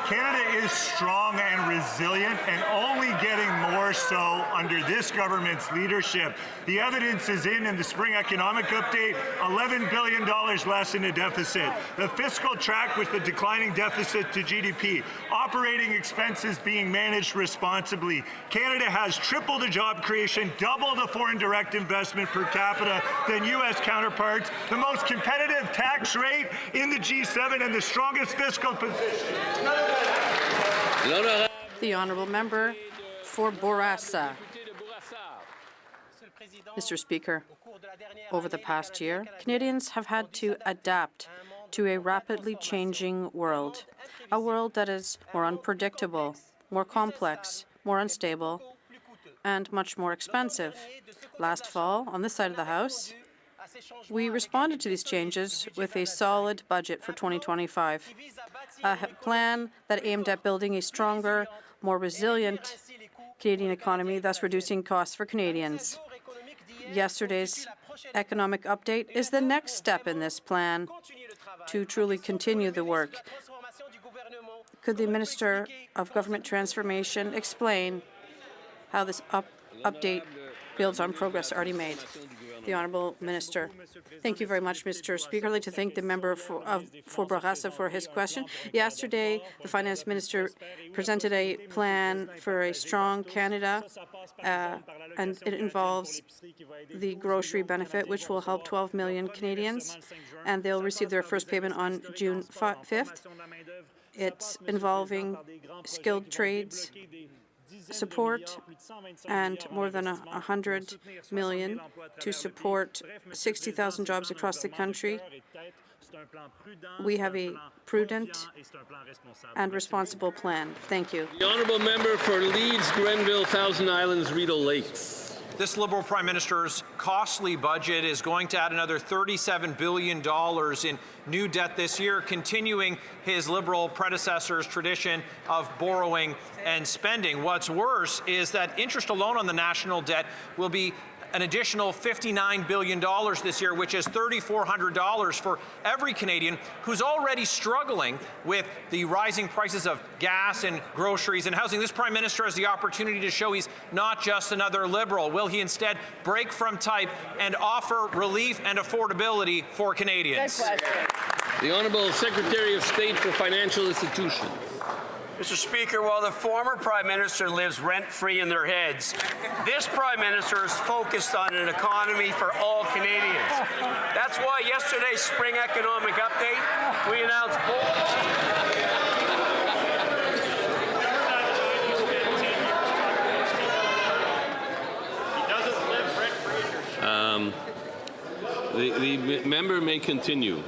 Canada is strong and resilient and only getting more so under this government's leadership. The evidence is in the spring economic update, $11 billion less in the deficit. The fiscal track with the declining deficit to GDP. Operating expenses being managed responsibly. Canada has tripled the job creation, doubled the foreign direct investment per capita than U.S. counterparts, the most competitive tax rate in the G7 and the strongest fiscal position. The Honourable Member for Bourassa. Mr. Speaker, over the past year, Canadians have had to adapt to a rapidly changing world, a world that is more unpredictable, more complex, more unstable, and much more expensive. Last fall, on this side of the House, we responded to these changes with a solid budget for 2025, a plan that aimed at building a stronger, more resilient Canadian economy, thus reducing costs for Canadians. Yesterday's economic update is the next step in this plan to truly continue the work. Could the Minister of Government Transformation explain how this update builds on progress already made? The Honourable Minister. Thank you very much, Mr. Speaker. I'd like to thank the member for Bourassa for his question. Yesterday, the Finance Minister presented a plan for a strong Canada, and it involves the grocery benefit, which will help 12 million Canadians, and they'll receive their first payment on June 5th. It's involving skilled trades support and more than 100 million to support 60,000 jobs across the country. We have a prudent and responsible plan. Thank you. The honourable member for Leeds, Grenville, Thousand Islands, Rideau Lakes. This Liberal Prime Minister's costly budget is going to add another $37 billion in new debt this year, continuing his Liberal predecessor's tradition of borrowing and spending. What's worse is that interest alone on the national debt will be an additional $59 billion this year, which is $3,400 for every Canadian who's already struggling with the rising prices of gas and groceries and housing. This Prime Minister has the opportunity to show he's not just another Liberal. Will he instead break from type and offer relief and affordability for Canadians? The Honourable Secretary of State for Financial Institutions. Mr. Speaker, while the former Prime Minister lives rent-free in their heads, this Prime Minister is focused on an economy for all Canadians. That's why yesterday's spring economic update, we announced The member may continue.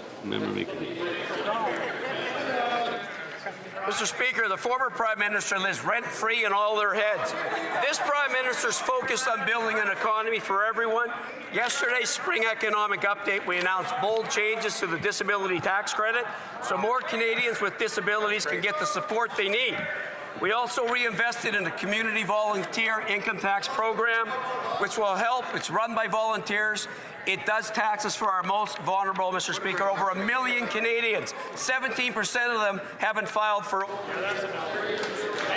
Mr. Speaker, the former Prime Minister lives rent-free in all their heads. This Prime Minister's focused on building an economy for everyone. Yesterday's spring economic update, we announced bold changes to the disability tax credit so more Canadians with disabilities can get the support they need. We also reinvested in the community volunteer income tax program, which will help. It's run by volunteers. It does taxes for our most vulnerable, Mr. Speaker. Over 1 million Canadians, 17% of them haven't filed for.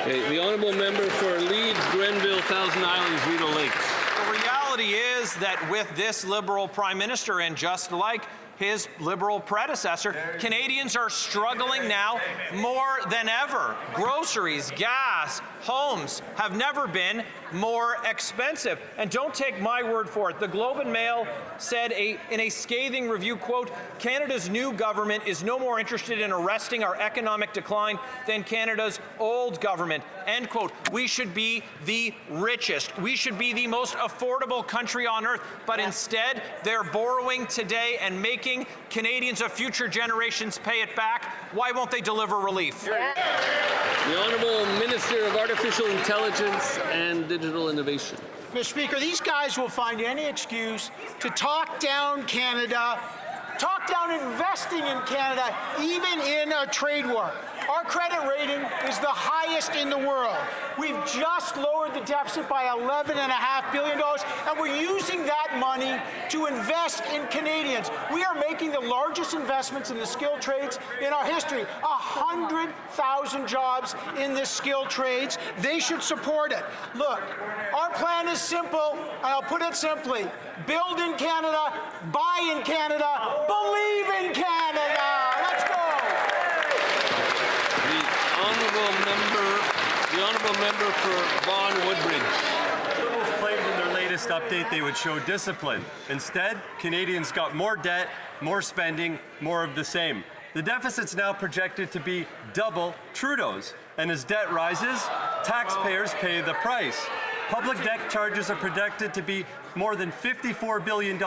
Okay, the honourable member for Leeds, Grenville, Thousand Islands, Rideau Lakes. The reality is that with this Liberal Prime Minister, and just like his Liberal predecessor, Canadians are struggling now more than ever. Groceries, gas, homes have never been more expensive. And don't take my word for it. The Globe and Mail said in a scathing review, quote, Canada's new government is no more interested in arresting our economic decline than Canada's old government, end quote. We should be the richest. We should be the most affordable country on earth. But instead, they're borrowing today and making Canadians of future generations pay it back. Why won't they deliver relief? The Honourable Minister of Artificial Intelligence and Digital Innovation. Mr. Speaker, these guys will find any excuse to talk down Canada, talk down investing in Canada, even in a trade war. Our credit rating is the highest in the world. We've just lowered the deficit by $11.5 billion, and we're using that money to invest in Canadians. We are making the largest investments in the skilled trades in our history. 100,000 jobs in the skilled trades. They should support it. Look, our plan is simple, and I'll put it simply. Build in Canada, buy in Canada, believe in Canada. Let's go. The honourable member for Vaughan Woodbridge. Liberals claimed in their latest update they would show discipline. Instead, Canadians got more debt, more spending, more of the same. The deficit's now projected to be double Trudeau's, and as debt rises, taxpayers pay the price. Public debt charges are projected to be more than $54 billion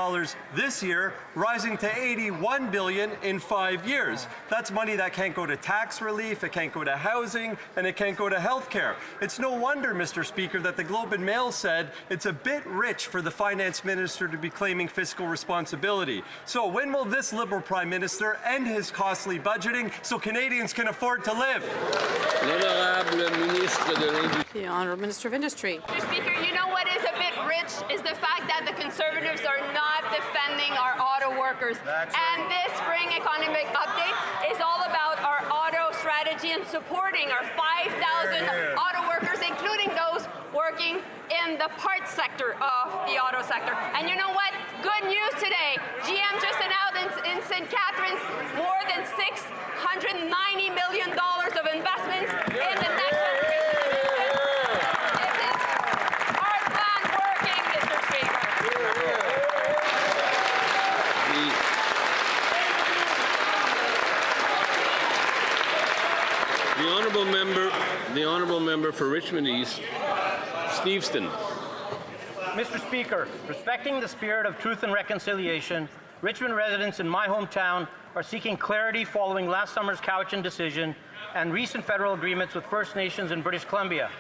this year, rising to $81 billion in 5 years. That's money that can't go to tax relief, it can't go to housing, and it can't go to health care. It's no wonder, Mr. Speaker, that the Globe and Mail said it's a bit rich for the finance minister to be claiming fiscal responsibility. So when will this Liberal Prime Minister end his costly budgeting so Canadians can afford to live? The Honourable Minister of Industry. Mr. Speaker, you know what is a bit rich is the fact that the Conservatives are not defending our auto workers. And this spring economic update is all about our auto strategy and supporting our 5,000 auto workers, including those working in the parts sector of the auto sector. And you know what? Good news today. GM just announced in St. Catharines more than $690 million of investments in the next generation. This is our plan working, Mr. Speaker. The honourable member for Richmond East, Steveston. Mr. Speaker, respecting the spirit of truth and reconciliation, Richmond residents in my hometown are seeking clarity following last summer's Cowichan decision and recent federal agreements with First Nations in British Columbia.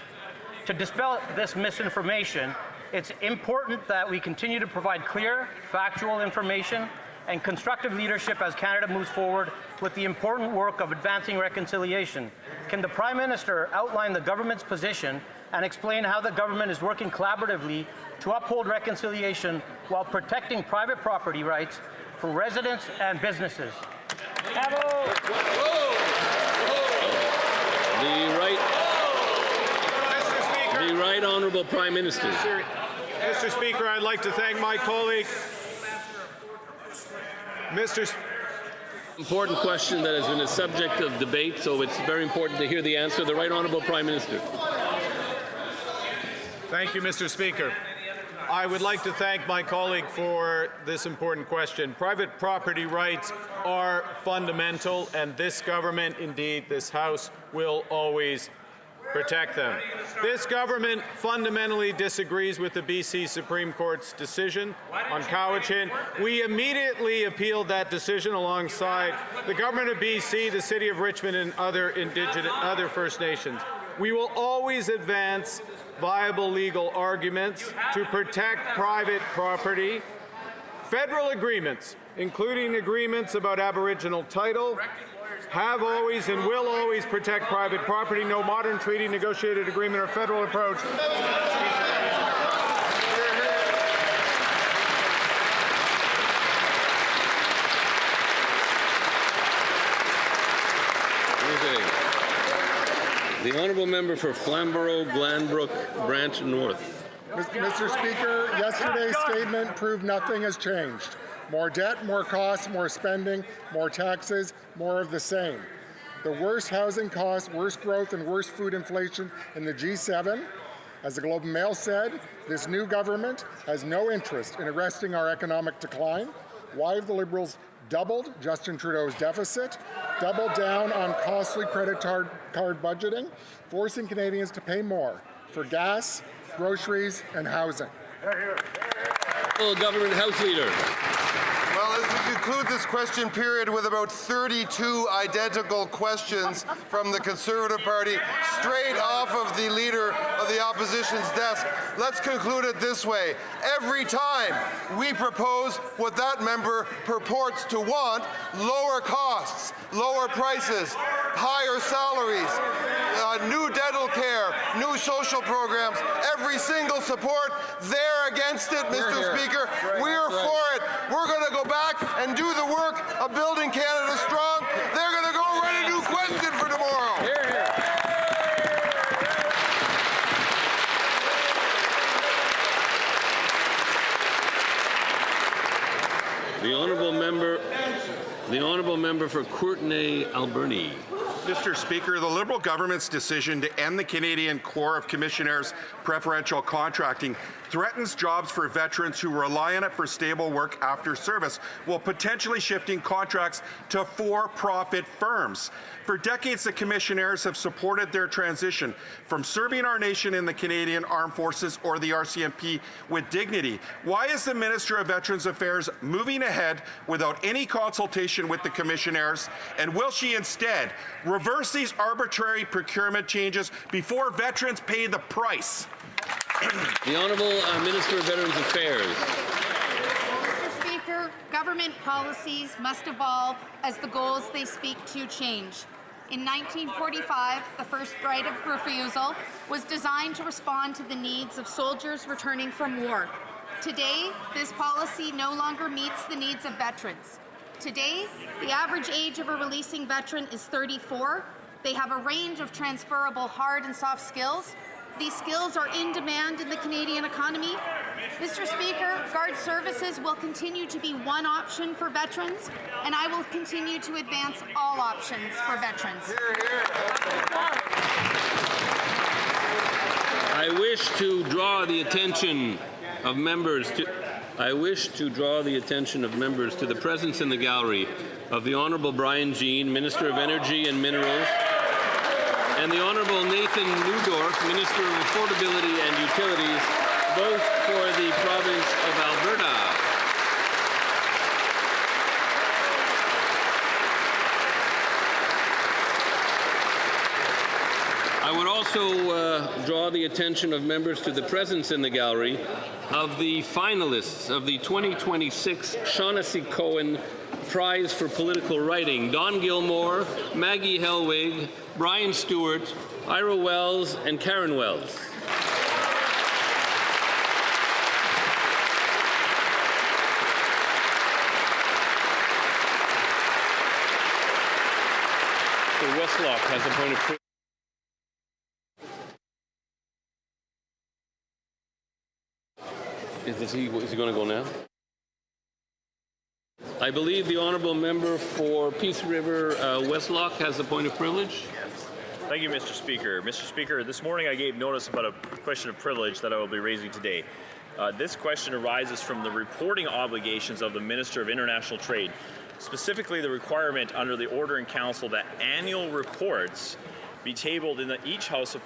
To dispel this misinformation, it's important that we continue to provide clear, factual information and constructive leadership as Canada moves forward with the important work of advancing reconciliation. Can the Prime Minister outline the government's position and explain how the government is working collaboratively to uphold reconciliation while protecting private property rights for residents and businesses? The Right Honourable Prime Minister. Mr. Speaker, I'd like to thank my colleague, Important question that has been a subject of debate, so it's very important to hear the answer. The Right Honourable Prime Minister. Thank you, Mr. Speaker. I would like to thank my colleague for this important question. Private property rights are fundamental, and this government, indeed this House, will always protect them. This government fundamentally disagrees with the BC Supreme Court's decision on Cowichan. We immediately appealed that decision alongside the government of BC, the City of Richmond, and other First Nations. We will always advance viable legal arguments to protect private property. Federal agreements, including agreements about Aboriginal title, have always and will always protect private property. No modern treaty, negotiated agreement, or federal approach. The Honourable Member for Flamborough-Glanbrook Branch North. Mr. Speaker, yesterday's statement proved nothing has changed. More debt, more costs, more spending, more taxes, more of the same. The worst housing costs, worst growth, and worst food inflation in the G7. As the Globe and Mail said, this new government has no interest in arresting our economic decline. Why have the Liberals doubled Justin Trudeau's deficit, doubled down on costly credit card budgeting, forcing Canadians to pay more for gas, groceries, and housing? Government House Leader. Well, as we conclude this question period with about 32 identical questions from the Conservative Party straight off of the Leader of the Opposition's desk, let's conclude it this way. Every time we propose what that member purports to want, lower costs, lower prices, higher salaries, new dental care, new social programs, every single support, they're against it, Mr. Speaker. We're for it. We're going to go back and do the work of building Canada strong. They're going to go write a new question for tomorrow. The Honourable Member for Courtenay Alberni. Mr. Speaker, the Liberal government's decision to end the Canadian Corps of Commissioners' preferential contracting threatens jobs for veterans who rely on it for stable work after service, while potentially shifting contracts to for-profit firms. For decades, the Commissioners have supported their transition from serving our nation in the Canadian Armed Forces or the RCMP with dignity. Why is the Minister of Veterans Affairs moving ahead without any consultation with the Commissioners? And will she instead reverse these arbitrary procurement changes before veterans pay the price? The Honourable Minister of Veterans Affairs. Mr. Speaker, government policies must evolve as the goals they speak to change. In 1945, the first right of refusal was designed to respond to the needs of soldiers returning from war. Today, this policy no longer meets the needs of veterans. Today, the average age of a releasing veteran is 34. They have a range of transferable hard and soft skills. These skills are in demand in the Canadian economy. Mr. Speaker, Guard services will continue to be one option for veterans, and I will continue to advance all options for veterans. I wish to draw the attention of members to the presence in the gallery of the Honourable Brian Jean, Minister of Energy and Minerals, and the Honourable Nathan Newdorf, Minister of Affordability and Utilities, both for the province of Alberta. I would also draw the attention of members to the presence in the gallery of the finalists of the 2026 Shaughnessy Cohen Prize for Political Writing: Don Gilmore, Maggie Helwig, Brian Stewart, Ira Wells, and Karen Wells. Mr. Westlock has a point of privilege. Is he going to go now? I believe the honourable member for Peace River Westlock has a point of privilege. Thank you, Mr. Speaker. Mr. Speaker, this morning I gave notice about a question of privilege that I will be raising today. This question arises from the reporting obligations of the Minister of International Trade, specifically the requirement under the Order in Council that annual reports be tabled in each House of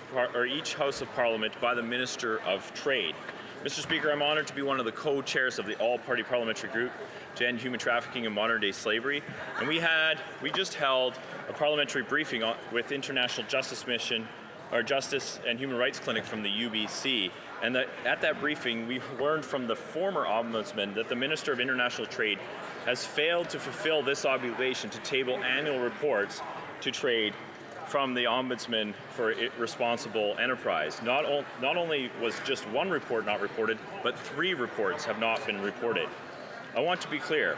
Parliament by the Minister of Trade. Mr. Speaker, I'm honored to be one of the co-chairs of the All-Party Parliamentary Group to End Human Trafficking and Modern-Day Slavery, and we just held a parliamentary briefing with International Justice Mission, our Justice and Human Rights Clinic from the UBC, and at that briefing we learned from the former Ombudsman that the Minister of International Trade has failed to fulfill this obligation to table annual reports to trade from the Ombudsman for Responsible Enterprise. Not only was just one report not reported, but 3 reports have not been reported. I want to be clear.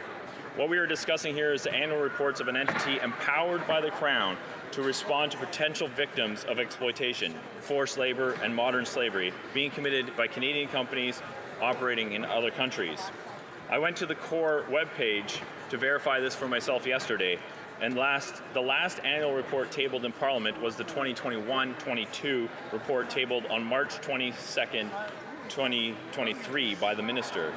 What we are discussing here is the annual reports of an entity empowered by the Crown to respond to potential victims of exploitation, forced labor, and modern slavery being committed by Canadian companies operating in other countries. I went to the CORE webpage to verify this for myself yesterday, and the last annual report tabled in Parliament was the 2021-22 report tabled on March 22nd, 2023 by the Minister.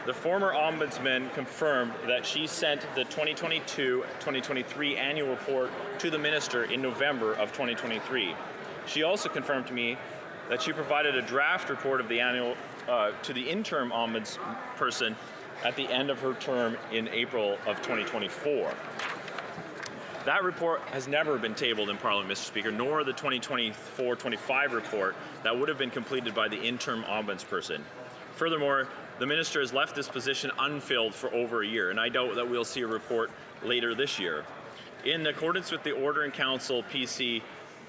The former Ombudsman confirmed that she sent the 2022-2023 annual report to the Minister in November of 2023. She also confirmed to me that she provided a draft report of the annual to the interim Ombudsperson at the end of her term in April of 2024. That report has never been tabled in Parliament, Mr. Speaker, nor the 2024-25 report that would have been completed by the interim Ombudsperson. Furthermore, the Minister has left this position unfilled for over a year, and I doubt that we'll see a report later this year. In accordance with the Order in Council PC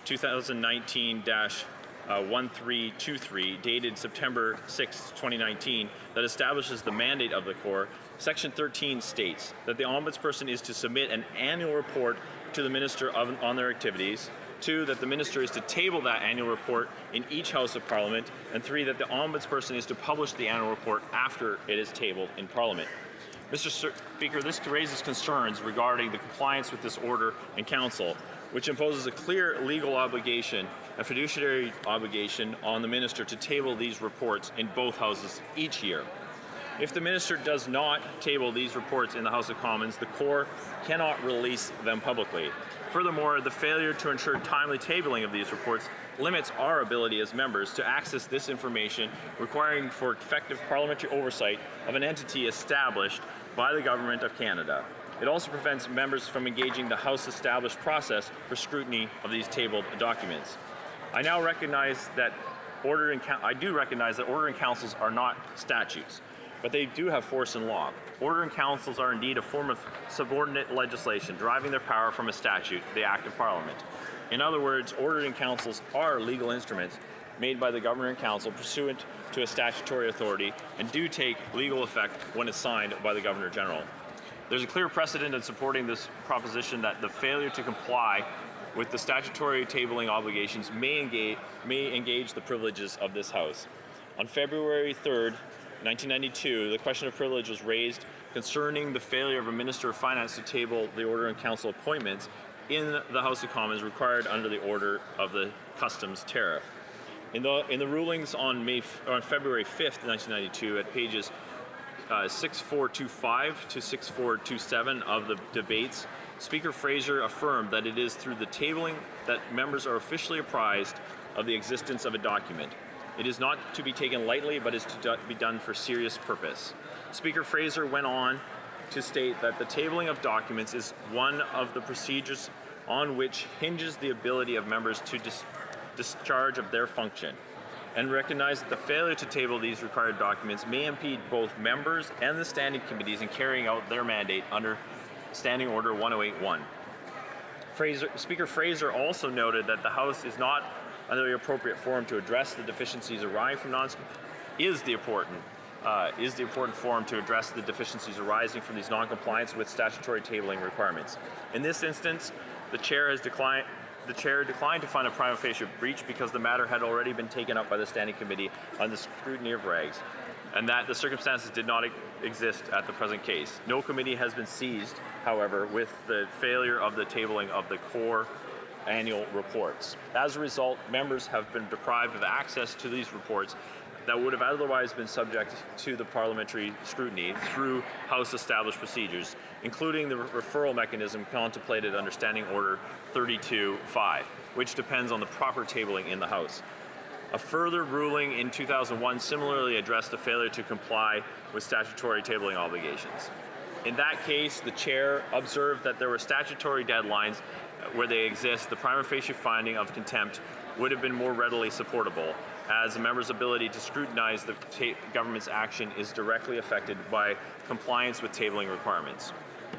2019-1323, dated September 6, 2019, that establishes the mandate of the Corps, Section 13 states that the Ombudsperson is to submit an annual report to the Minister on their activities, 2, that the Minister is to table that annual report in each House of Parliament, and 3, that the Ombudsperson is to publish the annual report after it is tabled in Parliament. Mr. Speaker, this raises concerns regarding the compliance with this Order in Council. which imposes a clear legal obligation, a fiduciary obligation on the minister to table these reports in both houses each year. If the minister does not table these reports in the House of Commons, the Corps cannot release them publicly. Furthermore, the failure to ensure timely tabling of these reports limits our ability as members to access this information, requiring for effective parliamentary oversight of an entity established by the Government of Canada. It also prevents members from engaging the House-established process for scrutiny of these tabled documents. I now recognize that ordering councils are not statutes, but they do have force in law. Ordering councils are indeed a form of subordinate legislation, deriving their power from a statute, the Act of Parliament. In other words, ordering councils are legal instruments made by the Governor and Council pursuant to a statutory authority and do take legal effect when it's signed by the Governor General. There's a clear precedent in supporting this proposition that the failure to comply with the statutory tabling obligations may engage the privileges of this House. On February 3rd, 1992, the question of privilege was raised concerning the failure of a Minister of Finance to table the Order and Council appointments in the House of Commons required under the Order of the Customs Tariff. In the rulings on February 5th, 1992, at pages 6425 to 6427 of the debates, Speaker Fraser affirmed that it is through the tabling that members are officially apprised of the existence of a document. It is not to be taken lightly, but is to be done for serious purpose. Speaker Fraser went on to state that the tabling of documents is one of the procedures on which hinges the ability of members to discharge of their function, and recognized that the failure to table these required documents may impede both members and the standing committees in carrying out their mandate under Standing Order 1081. Speaker Fraser also noted that the House is not the appropriate forum to address the deficiencies arising from is the important forum to address the deficiencies arising from these non-compliance with statutory tabling requirements. In this instance, the chair declined to find a prima facie breach because the matter had already been taken up by the Standing Committee on the scrutiny of regs, and that the circumstances did not exist at the present case. No committee has been seized, however, with the failure of the tabling of the core annual reports. As a result, members have been deprived of access to these reports that would have otherwise been subject to the parliamentary scrutiny through House-established procedures, including the referral mechanism contemplated under Standing Order 32.5, which depends on the proper tabling in the House. A further ruling in 2001 similarly addressed the failure to comply with statutory tabling obligations. In that case, the chair observed that there were statutory deadlines where they exist. The prima facie finding of contempt would have been more readily supportable, as a member's ability to scrutinize the government's action is directly affected by compliance with tabling requirements.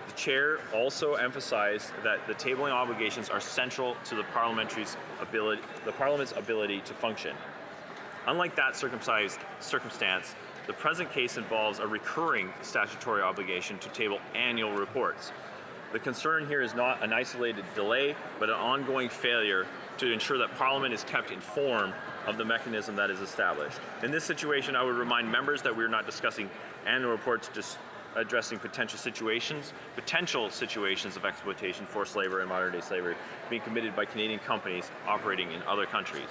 The chair also emphasized that the tabling obligations are central to the Parliament's ability to function. Unlike that circumstance, the present case involves a recurring statutory obligation to table annual reports. The concern here is not an isolated delay, but an ongoing failure to ensure that Parliament is kept informed of the mechanism that is established. In this situation, I would remind members that we are not discussing annual reports just addressing potential situations of exploitation, forced labor, and modern-day slavery being committed by Canadian companies operating in other countries.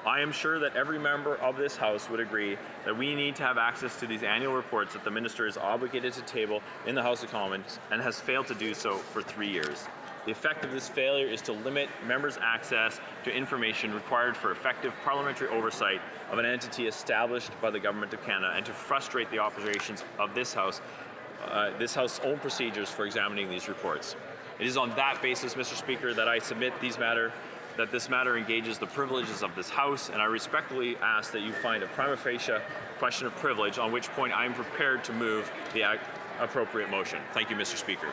I am sure that every member of this House would agree that we need to have access to these annual reports that the Minister is obligated to table in the House of Commons and has failed to do so for 3 years. The effect of this failure is to limit members' access to information required for effective parliamentary oversight of an entity established by the Government of Canada, and to frustrate the operations of this House's own procedures for examining these reports. It is on that basis, Mr. Speaker, that I submit that this matter engages the privileges of this House, and I respectfully ask that you find a prima facie question of privilege, on which point I am prepared to move the appropriate motion. Thank you, Mr. Speaker.